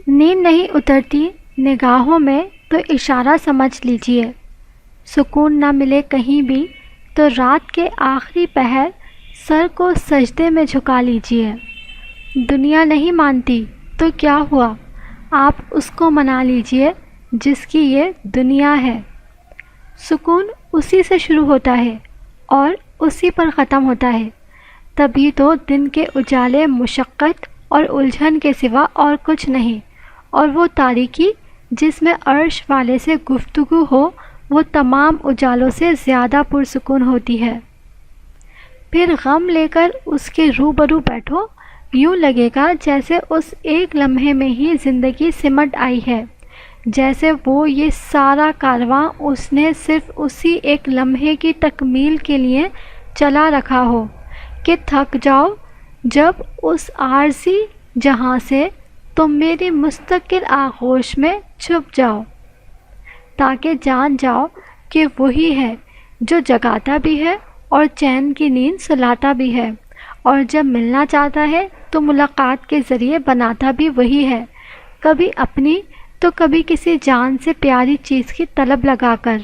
نیند نہیں اترتی نگاہوں میں تو اشارہ سمجھ لیجئے، سکون نہ ملے کہیں بھی تو رات کے آخری پہر سر کو سجدے میں جھکا لیجئے۔ دنیا نہیں مانتی تو کیا ہوا، آپ اس کو منا لیجئے جس کی یہ دنیا ہے۔ سکون اسی سے شروع ہوتا ہے اور اسی پر ختم ہوتا ہے، تبھی تو دن کے اجالے مشقت اور الجھن کے سوا اور کچھ نہیں، اور وہ تاریکی جس میں عرش والے سے گفتگو ہو وہ تمام اجالوں سے زیادہ پرسکون ہوتی ہے۔ پھر غم لے کر اس کے روبرو بیٹھو، یوں لگے گا جیسے اس ایک لمحے میں ہی زندگی سمٹ آئی ہے، جیسے وہ یہ سارا کارواں اس نے صرف اسی ایک لمحے کی تکمیل کے لیے چلا رکھا ہو کہ تھک جاؤ جب اس عارضی جہاں سے تم میری مستقل آغوش میں چھپ جاؤ، تاکہ جان جاؤ کہ وہی ہے جو جگاتا بھی ہے اور چین کی نیند سلاتا بھی ہے، اور جب ملنا چاہتا ہے تو ملاقات کے ذریعے بناتا بھی وہی ہے، کبھی اپنی تو کبھی کسی جان سے پیاری چیز کی طلب لگا کر۔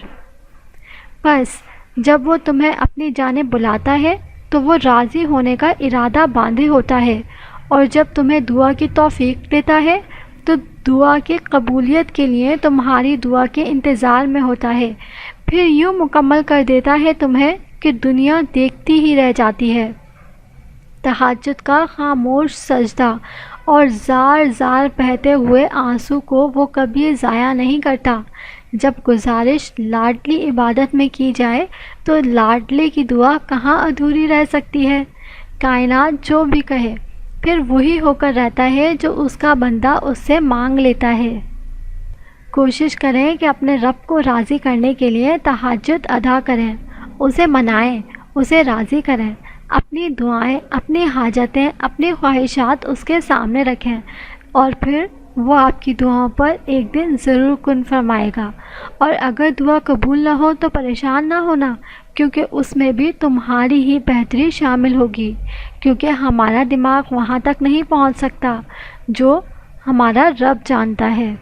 بس جب وہ تمہیں اپنی جانب بلاتا ہے تو وہ راضی ہونے کا ارادہ باندھے ہوتا ہے، اور جب تمہیں دعا کی توفیق دیتا ہے تو دعا کی قبولیت کے لیے تمہاری دعا کے انتظار میں ہوتا ہے، پھر یوں مکمل کر دیتا ہے تمہیں کہ دنیا دیکھتی ہی رہ جاتی ہے۔ تہجد کا خاموش سجدہ اور زار زار بہتے ہوئے آنسو کو وہ کبھی ضائع نہیں کرتا۔ جب گزارش لاڈلی عبادت میں کی جائے تو لاڈلے کی دعا کہاں ادھوری رہ سکتی ہے؟ کائنات جو بھی کہے پھر وہی ہو کر رہتا ہے جو اس کا بندہ اس سے مانگ لیتا ہے۔ کوشش کریں کہ اپنے رب کو راضی کرنے کے لیے تہجد ادا کریں، اسے منائیں، اسے راضی کریں، اپنی دعائیں، اپنی حاجتیں، اپنی خواہشات اس کے سامنے رکھیں، اور پھر وہ آپ کی دعاؤں پر ایک دن ضرور کن فرمائے گا۔ اور اگر دعا قبول نہ ہو تو پریشان نہ ہونا، کیونکہ اس میں بھی تمہاری ہی بہتری شامل ہوگی، کیونکہ ہمارا دماغ وہاں تک نہیں پہنچ سکتا جو ہمارا رب جانتا ہے۔